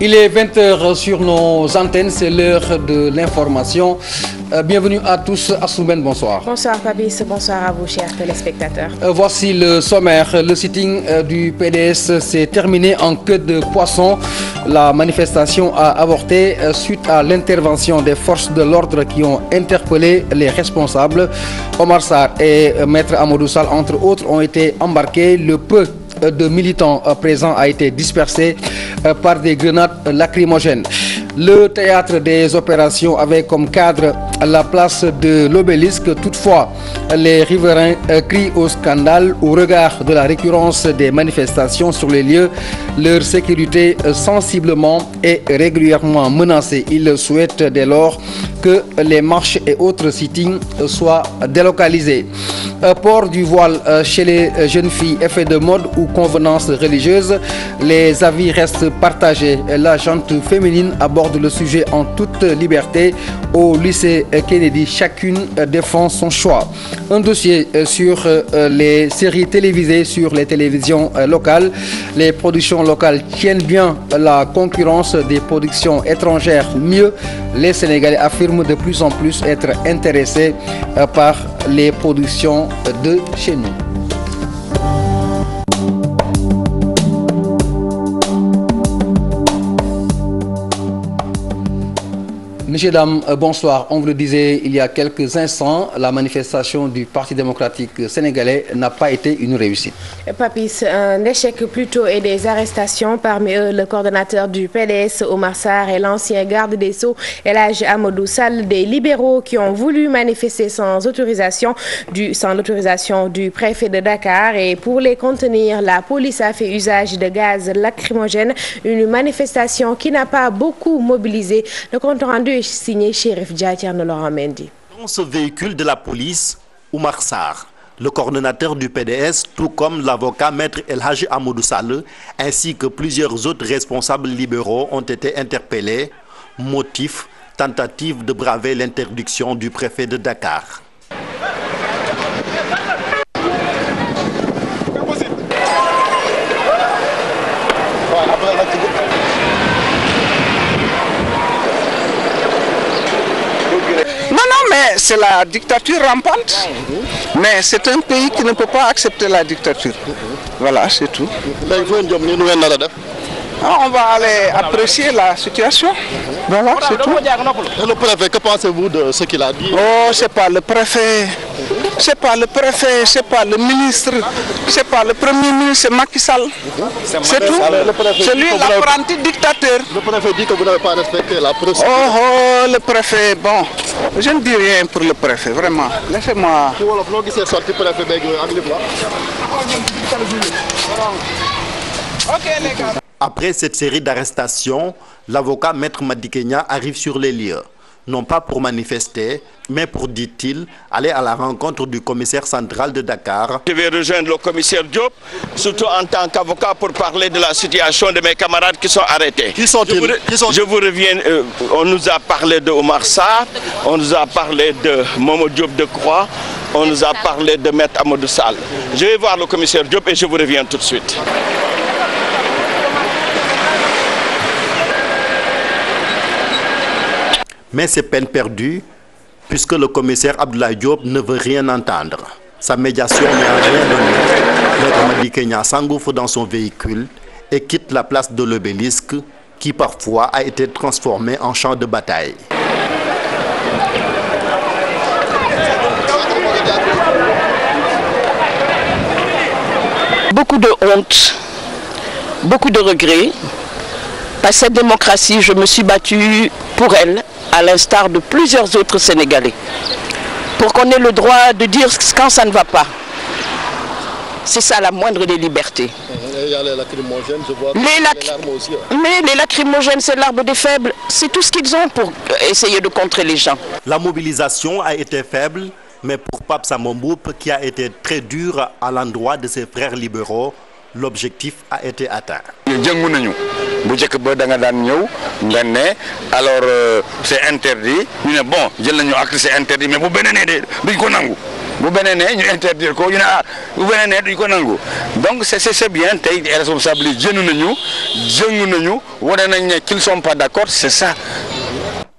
Il est 20 h sur nos antennes, c'est l'heure de l'information. Bienvenue à tous. Assouben, bonsoir. Bonsoir Fabrice, bonsoir à vous chers téléspectateurs. Voici le sommaire. Le sitting du PDS s'est terminé en queue de poisson. La manifestation a avorté suite à l'intervention des forces de l'ordre qui ont interpellé les responsables. Omar Sarr et Maître Amadou Sall, entre autres, ont été embarqués. Le peu de militants présents a été dispersé par des grenades lacrymogènes. Le théâtre des opérations avait comme cadre la place de l'Obélisque. Toutefois, les riverains crient au scandale au regard de la récurrence des manifestations sur les lieux. Leur sécurité sensiblement et régulièrement menacée. Ils souhaitent dès lors que les marches et autres sittings soient délocalisés. Port du voile chez les jeunes filles, effet de mode ou convenance religieuse, les avis restent partagés. La gente féminine aborde le sujet en toute liberté. Au lycée Kennedy, chacune défend son choix. Un dossier sur les séries télévisées sur les télévisions locales. Les productions locales tiennent bien la concurrence des productions étrangères mieux. Les Sénégalais affirment de plus en plus être intéressés par les productions de chez nous. Messieurs, dames, bonsoir. On vous le disait il y a quelques instants, la manifestation du Parti démocratique sénégalais n'a pas été une réussite. Papis, un échec plutôt et des arrestations, parmi eux le coordonnateur du PDS, Omar Sarr, et l'ancien garde des Sceaux, El Hadji Amadou Sall, des libéraux qui ont voulu manifester sans l'autorisation du préfet de Dakar. Et pour les contenir, la police a fait usage de gaz lacrymogène, une manifestation qui n'a pas beaucoup mobilisé. Le compte rendu signé Chérif Diatiano Laurent Mendy. Dans ce véhicule de la police, Omar Sarr, le coordonnateur du PDS, tout comme l'avocat maître El Hadji Amadou Sall, ainsi que plusieurs autres responsables libéraux ont été interpellés. Motif, tentative de braver l'interdiction du préfet de Dakar. Mais c'est la dictature rampante. Mais c'est un pays qui ne peut pas accepter la dictature. Voilà, c'est tout. On va aller apprécier la situation. Voilà, c'est tout. Et le préfet, que pensez-vous de ce qu'il a dit? Oh, c'est pas le préfet. C'est pas le préfet, c'est pas le ministre, c'est pas le premier ministre, c'est Macky Sall. C'est tout. C'est lui l'apprenti dictateur. Le préfet dit que vous n'avez pas respecté la procédure. Oh, le préfet, bon. Je ne dis rien pour le préfet, vraiment. Laissez-moi. Après cette série d'arrestations, l'avocat maître Madické Niang arrive sur les lieux. Non pas pour manifester, mais pour, dit-il, aller à la rencontre du commissaire central de Dakar. Je vais rejoindre le commissaire Diop, surtout en tant qu'avocat, pour parler de la situation de mes camarades qui sont arrêtés. Qui sont-ils? Je vous reviens, on nous a parlé de Omar Sarr, on nous a parlé de Momo Diop de Croix, on nous a parlé de Maître Amadou Sall. Je vais voir le commissaire Diop et je vous reviens tout de suite. Mais c'est peine perdue, puisque le commissaire Abdoulaye Diop ne veut rien entendre. Sa médiation n'a rien donné. Maître Madické Niang s'engouffre dans son véhicule et quitte la place de l'Obélisque, qui parfois a été transformée en champ de bataille. Beaucoup de honte, beaucoup de regrets. Par cette démocratie, je me suis battue pour elle, à l'instar de plusieurs autres Sénégalais, pour qu'on ait le droit de dire quand ça ne va pas. C'est ça la moindre des libertés. Il y a les lacrymogènes, je vois. Les larmes aussi. Mais les lacrymogènes, c'est l'arbre des faibles. C'est tout ce qu'ils ont pour essayer de contrer les gens. La mobilisation a été faible, mais pour Pape Samba Mboup, qui a été très dur à l'endroit de ses frères libéraux, l'objectif a été atteint. bu njëkk ba da nga daan ñëw nga ne alors c'est interdit ñu ne bon jël nañu acte c'est interdit mais bu beneenee de duñ ko nangu bu beneenee ñu interdire ko ñu ne bu beneenee duñ ko nangu donc c'est bien tey responsable yi jënd nañu wane nañ ne qu'ils sont pas d'accord, c'est ça.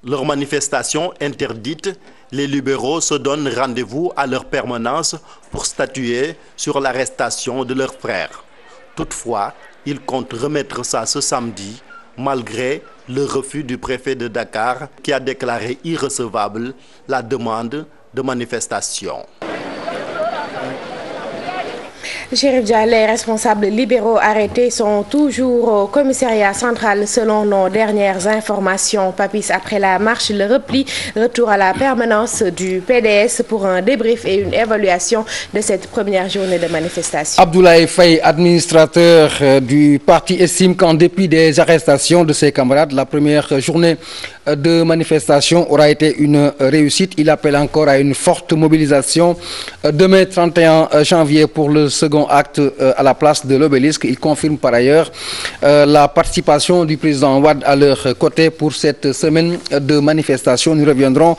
Leur manifestation interdite, les libéraux se donnent rendez-vous à leur permanence pour statuer sur l'arrestation de leurs frères. Toutefois, ils comptent remettre ça ce samedi, malgré le refus du préfet de Dakar qui a déclaré irrecevable la demande de manifestation. Chérif Dia, les responsables libéraux arrêtés sont toujours au commissariat central selon nos dernières informations. Papis, après la marche, le repli, retour à la permanence du PDS pour un débrief et une évaluation de cette première journée de manifestation. Abdoulaye Faye, administrateur du parti, estime qu'en dépit des arrestations de ses camarades, la première journée de manifestation aura été une réussite. Il appelle encore à une forte mobilisation demain 31 janvier pour le second acte à la place de l'Obélisque. Il confirme par ailleurs la participation du président Wade à leur côté pour cette semaine de manifestation. Nous reviendrons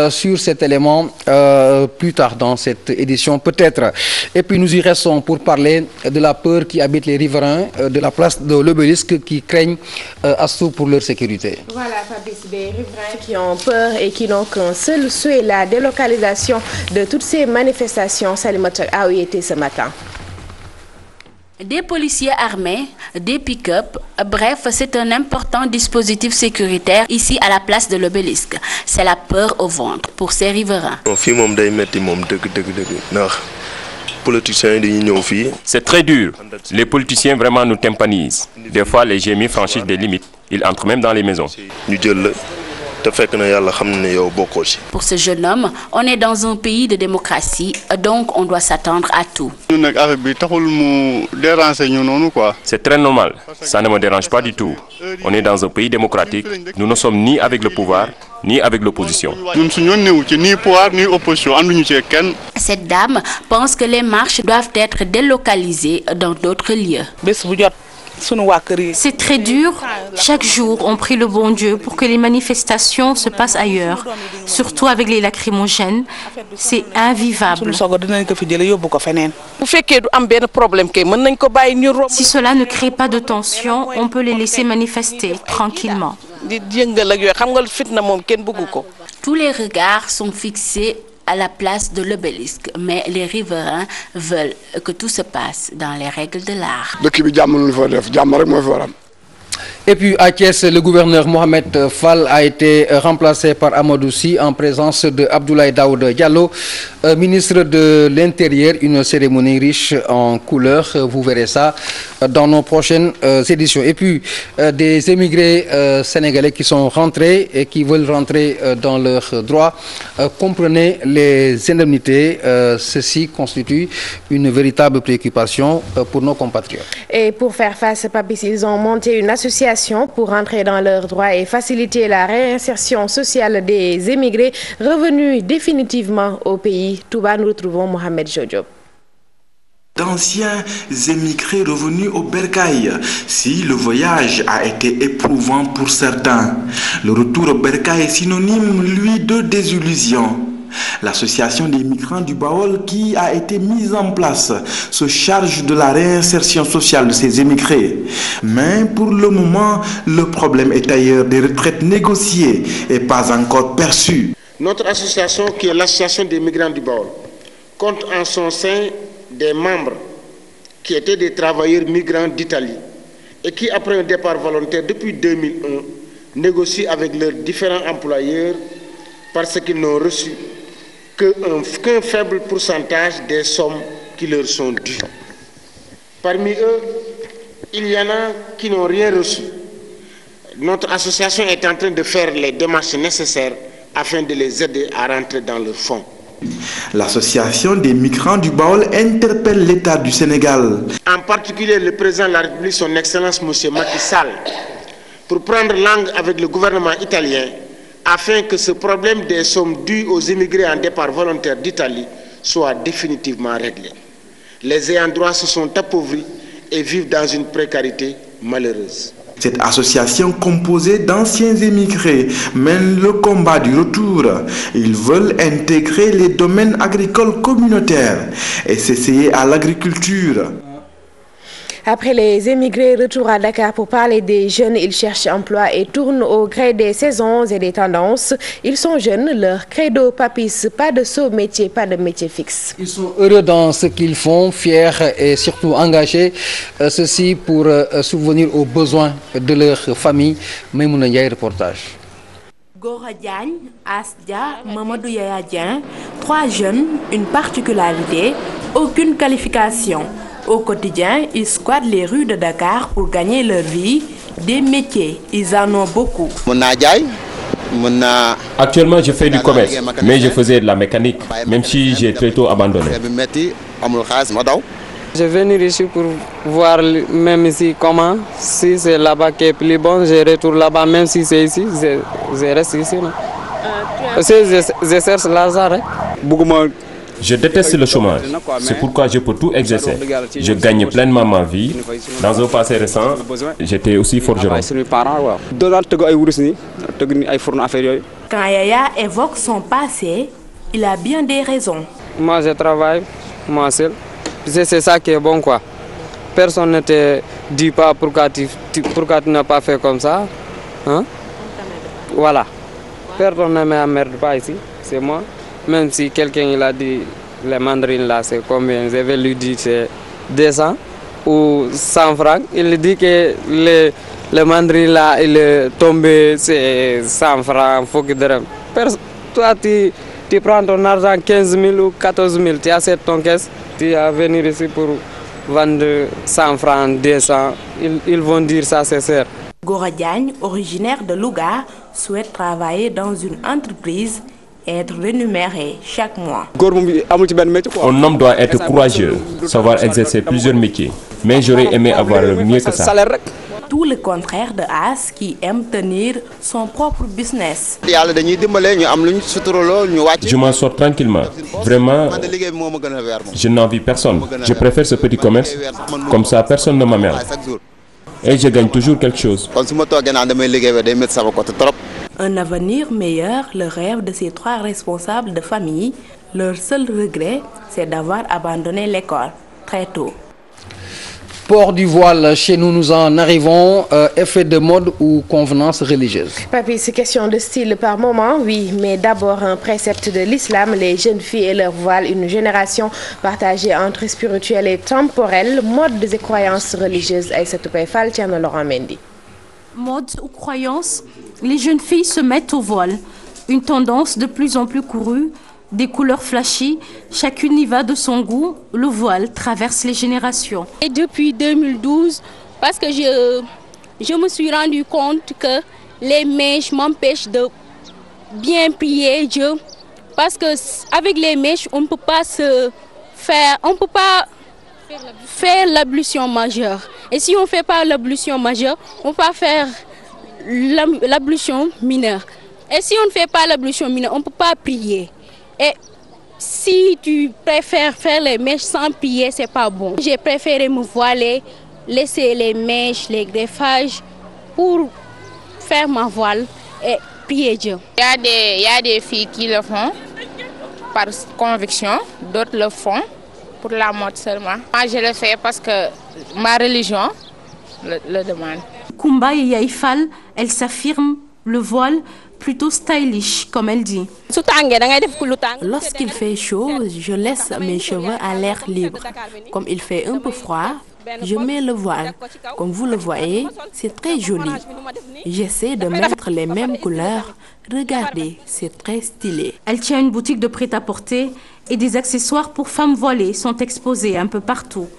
sur cet élément plus tard dans cette édition peut-être. Et puis nous y restons pour parler de la peur qui habite les riverains de la place de l'Obélisque qui craignent assaut pour leur sécurité. Voilà, Fabrice, des riverains qui ont peur et qui n'ont qu'un seul souhait, la délocalisation de toutes ces manifestations. Salimata a été ce matin. Des policiers armés, des pick-up, bref, c'est un important dispositif sécuritaire ici à la place de l'Obélisque. C'est la peur au ventre pour ces riverains. C'est très dur. Les politiciens vraiment nous tympanisent. Des fois, les GMI franchissent des limites. Ils entrent même dans les maisons. Pour ce jeune homme, on est dans un pays de démocratie, donc on doit s'attendre à tout. C'est très normal, ça ne me dérange pas du tout. On est dans un pays démocratique, nous ne sommes ni avec le pouvoir, ni avec l'opposition. Cette dame pense que les marches doivent être délocalisées dans d'autres lieux. C'est très dur. Chaque jour, on prie le bon Dieu pour que les manifestations se passent ailleurs, surtout avec les lacrymogènes. C'est invivable. Si cela ne crée pas de tension, on peut les laisser manifester tranquillement. Tous les regards sont fixés à la place de l'Obélisque, mais les riverains veulent que tout se passe dans les règles de l'art. Et puis à Thiès, le gouverneur Mohamed Fall a été remplacé par Amadou Sy en présence de Abdoulaye Daouda Diallo, ministre de l'Intérieur. Une cérémonie riche en couleurs, vous verrez ça dans nos prochaines éditions. Et puis des émigrés sénégalais qui sont rentrés et qui veulent rentrer dans leurs droits. Comprenez les indemnités, ceci constitue une véritable préoccupation pour nos compatriotes. Et pour faire face, Papis, ils ont monté une association pour rentrer dans leurs droits et faciliter la réinsertion sociale des émigrés revenus définitivement au pays. Touba, nous retrouvons Mohamed Jojob. D'anciens émigrés revenus au Bercail. Si le voyage a été éprouvant pour certains, le retour au Bercail est synonyme, lui, de désillusion. L'association des migrants du Baol qui a été mise en place se charge de la réinsertion sociale de ces émigrés. Mais pour le moment, le problème est ailleurs. Des retraites négociées et pas encore perçues. Notre association, qui est l'association des migrants du Baol, compte en son sein des membres qui étaient des travailleurs migrants d'Italie et qui, après un départ volontaire depuis 2001, négocient avec leurs différents employeurs parce qu'ils n'ont reçu qu'un faible pourcentage des sommes qui leur sont dues. Parmi eux, il y en a qui n'ont rien reçu. Notre association est en train de faire les démarches nécessaires afin de les aider à rentrer dans le fonds. L'association des migrants du Baol interpelle l'État du Sénégal. En particulier le président de la République, son Excellence M. Macky Sall, pour prendre langue avec le gouvernement italien afin que ce problème des sommes dues aux immigrés en départ volontaire d'Italie soit définitivement réglé. Les ayants droit se sont appauvris et vivent dans une précarité malheureuse. Cette association composée d'anciens émigrés mène le combat du retour. Ils veulent intégrer les domaines agricoles communautaires et s'essayer à l'agriculture. Après les émigrés, retour à Dakar pour parler des jeunes. Ils cherchent emploi et tournent au gré des saisons et des tendances. Ils sont jeunes, leur credo papis, pas de saut métier, pas de métier fixe. Ils sont heureux dans ce qu'ils font, fiers et surtout engagés. Ceci pour subvenir aux besoins de leur famille. Maïmouna Ndiaye, reportage. Gora Diagne, Asdia, Mamadou Yaya Dieng, 3 jeunes, une particularité, aucune qualification. Au quotidien, ils squattent les rues de Dakar pour gagner leur vie. Des métiers, ils en ont beaucoup. Actuellement, je fais du commerce, mais je faisais de la mécanique, même si j'ai très tôt abandonné. Je vais venir ici pour voir même ici comment, si c'est là-bas qui est plus bon, je retourne là-bas, même si c'est ici, je reste ici. Non? Parce que je cherche l'argent. Je déteste le chômage, c'est pourquoi je peux tout exercer. Je gagne pleinement ma vie. Dans un passé récent, j'étais aussi forgeron. Quand Yaya évoque son passé, il a bien des raisons. Moi je travaille, moi seul. C'est ça qui est bon quoi. Personne ne te dit pas pourquoi tu n'as pas fait comme ça. Hein? Voilà. Personne ne m'emmerde pas ici, c'est moi. Même si quelqu'un il a dit les mandarines là c'est combien, je vais lui dire c'est 200 ou 100 francs. Il dit que le mandarin là il est tombé c'est 100 francs, faut que toi tu prends ton argent 15 000 ou 14 000, tu achètes ton caisse, tu vas venir ici pour vendre 100 francs, 200, ils vont dire ça c'est cher. Gora Diagne, originaire de Louga, souhaite travailler dans une entreprise et être rémunéré chaque mois. Un homme doit être courageux, savoir exercer plusieurs métiers. Mais j'aurais aimé avoir mieux que ça. Tout le contraire de As qui aime tenir son propre business. Je m'en sors tranquillement. Vraiment, je n'envie personne. Je préfère ce petit commerce. Comme ça, personne ne m'emmerde. Et je gagne toujours quelque chose. Un avenir meilleur, le rêve de ces 3 responsables de famille. Leur seul regret, c'est d'avoir abandonné l'école très tôt. Port du voile, chez nous, nous en arrivons. Effet de mode ou convenance religieuse? Papy, c'est question de style par moment, oui, mais d'abord un précepte de l'islam, les jeunes filles et leur voile, une génération partagée entre spirituel et temporel, mode et croyances religieuses. Aïssatou Paye-Fall, Thierno Laurent Mendy. Mode ou croyance, les jeunes filles se mettent au voile. Une tendance de plus en plus courue, des couleurs flashy, chacune y va de son goût. Le voile traverse les générations. Et depuis 2012, parce que je me suis rendu compte que les mèches m'empêchent de bien prier Dieu. Parce que avec les mèches, on ne peut pas faire l'ablution majeure. Et si on ne fait pas l'ablution majeure, on ne peut pas faire l'ablution mineure. Et si on ne fait pas l'ablution mineure, on ne peut pas prier. Et si tu préfères faire les mèches sans prier, c'est pas bon. J'ai préféré me voiler, laisser les mèches, les greffages pour faire ma voile et prier Dieu. Il y a des filles qui le font par conviction, d'autres le font pour la mode seulement. Moi, je le fais parce que ma religion le demande. Kumba et Yaïfal, elle s'affirme, le voile plutôt stylish, comme elle dit. Lorsqu'il fait chaud, je laisse mes cheveux à l'air libre. Comme il fait un peu froid, je mets le voile. Comme vous le voyez, c'est très joli. J'essaie de mettre les mêmes couleurs. Regardez, c'est très stylé. Elle tient une boutique de prêt-à-porter et des accessoires pour femmes voilées sont exposés un peu partout.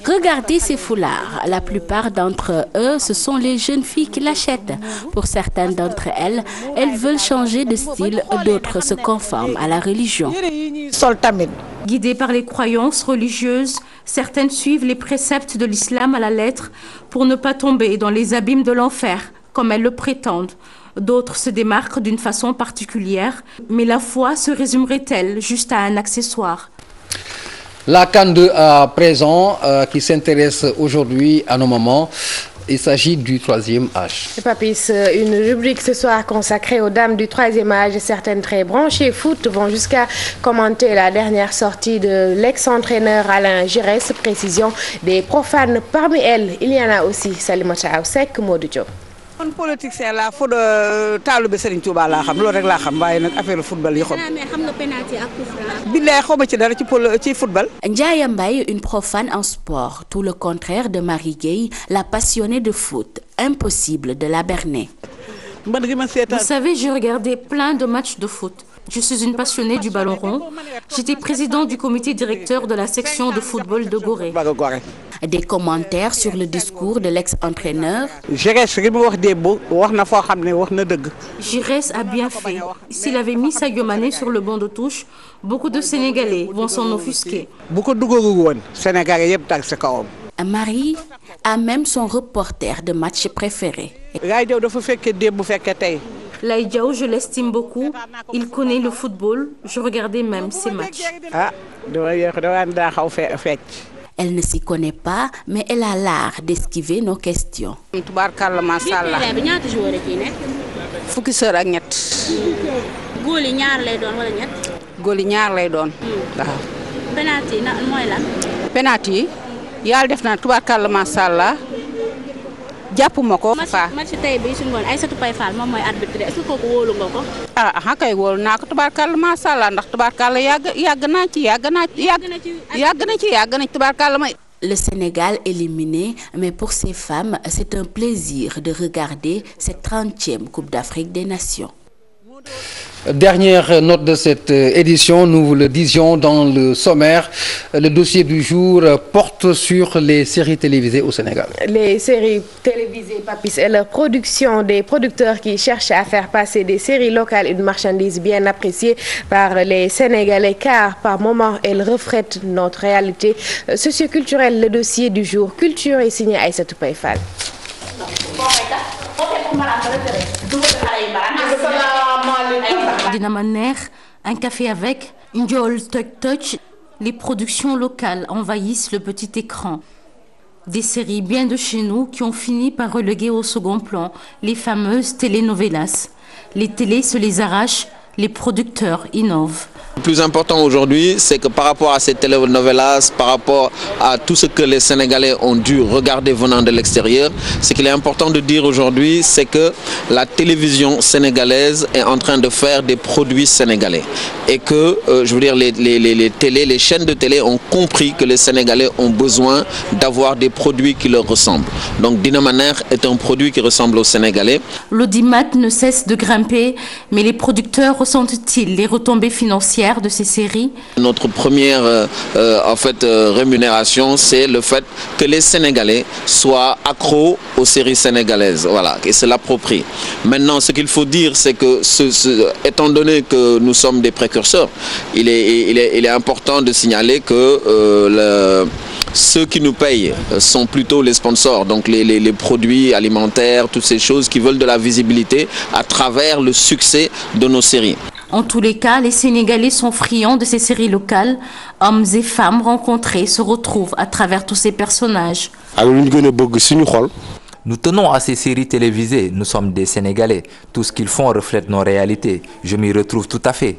Regardez ces foulards. La plupart d'entre eux, ce sont les jeunes filles qui l'achètent. Pour certaines d'entre elles, elles veulent changer de style, d'autres se conforment à la religion. Guidées par les croyances religieuses, certaines suivent les préceptes de l'islam à la lettre pour ne pas tomber dans les abîmes de l'enfer, comme elles le prétendent. D'autres se démarquent d'une façon particulière, mais la foi se résumerait-elle juste à un accessoire? La CAN 2 à présent, qui s'intéresse aujourd'hui à nos mamans. Il s'agit du troisième âge. Papis, une rubrique ce soir consacrée aux dames du troisième âge. Certaines très branchées foot vont jusqu'à commenter la dernière sortie de l'ex-entraîneur Alain Giresse. Précision des profanes parmi elles. Il y en a aussi Salimata Awsek, Modou Diop. man politicien laa fu taalibe Serigne Touba laa xam loolu rek laa xam waaye nag affaire football yi xam. mais xam nga penalty ak coup franc. billaay xaw ma ci dara ci football. Ndiaye Mbaye, une profane en sport, tout le contraire de Marie Gueye, la passionnée de foot. Impossible de la berner. Vous savez, j'ai regardé plein de matchs de foot. Je suis une passionnée du ballon rond. J'étais président du comité directeur de la section de football de Gorée. Des commentaires sur le discours de l'ex-entraîneur. Giresse a bien fait. S'il avait mis Sadio Mané sur le banc de touche, beaucoup de Sénégalais vont s'en offusquer. Marie a même son reporter de match préféré. Laïdiao, je l'estime beaucoup. Il connaît le football. Je regardais même ses matchs. Elle ne s'y connaît pas, mais elle a l'art d'esquiver nos questions. Penalty yàlla def na tubaarkàlla macha allah jàppuma ko. match tey bi suñu ngoon Aïssatou Paye Fall moom mooy arbitre est-ce que kooku wóolu nga ko. ah kay wóolu naa ko tubaarkàlla macha allah ndax tubaarkàlla yàgg na ci tubaarkàlla may. Le Sénégal éliminé, mais pour ces femmes, c'est un plaisir de regarder cette 30e Coupe d'Afrique des Nations. Dernière note de cette édition, nous vous le disions dans le sommaire, le dossier du jour porte sur les séries télévisées au Sénégal. Les séries télévisées, Papis, et leur production, des producteurs qui cherchent à faire passer des séries locales, une marchandise bien appréciée par les Sénégalais, car par moments, elles reflètent notre réalité socioculturelle. Le dossier du jour culture est signé Aïssatou Paye Fall. Dina ma neex, un café avec, Ndiol Touch. Les productions locales envahissent le petit écran. Des séries bien de chez nous qui ont fini par reléguer au second plan les fameuses telenovelas. Les télés se les arrachent, les producteurs innovent. Le plus important aujourd'hui, c'est que par rapport à ces telenovelas, par rapport à tout ce que les Sénégalais ont dû regarder venant de l'extérieur, ce qu'il est important de dire aujourd'hui, c'est que la télévision sénégalaise est en train de faire des produits sénégalais. Et que, je veux dire, les chaînes de télé ont compris que les Sénégalais ont besoin d'avoir des produits qui leur ressemblent. Donc Dina ma neex est un produit qui ressemble aux Sénégalais. L'audimat ne cesse de grimper, mais les producteurs ressentent-ils les retombées financières de ces séries? Notre première rémunération, c'est le fait que les Sénégalais soient accros aux séries sénégalaises, voilà, et se l'approprient. Maintenant, ce qu'il faut dire, c'est que étant donné que nous sommes des précurseurs, il est important de signaler que ceux qui nous payent sont plutôt les sponsors, donc les produits alimentaires, toutes ces choses qui veulent de la visibilité à travers le succès de nos séries. En tous les cas, les Sénégalais sont friands de ces séries locales. Hommes et femmes rencontrés se retrouvent à travers tous ces personnages. Nous tenons à ces séries télévisées. Nous sommes des Sénégalais. Tout ce qu'ils font reflète nos réalités. Je m'y retrouve tout à fait.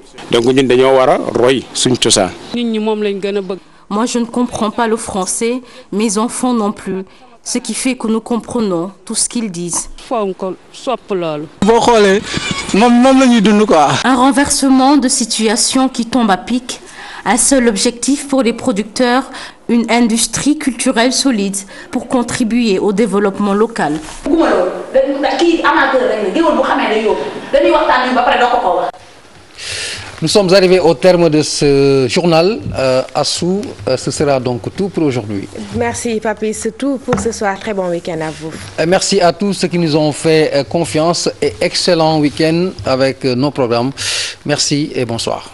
Moi, je ne comprends pas le français. Mes enfants non plus. Ce qui fait que nous comprenons tout ce qu'ils disent. Un renversement de situation qui tombe à pic. Un seul objectif pour les producteurs, une industrie culturelle solide pour contribuer au développement local. Nous sommes arrivés au terme de ce journal. Assou, ce sera donc tout pour aujourd'hui. Merci Papy, c'est tout pour ce soir. Très bon week-end à vous. Merci à tous ceux qui nous ont fait confiance et excellent week-end avec nos programmes. Merci et bonsoir.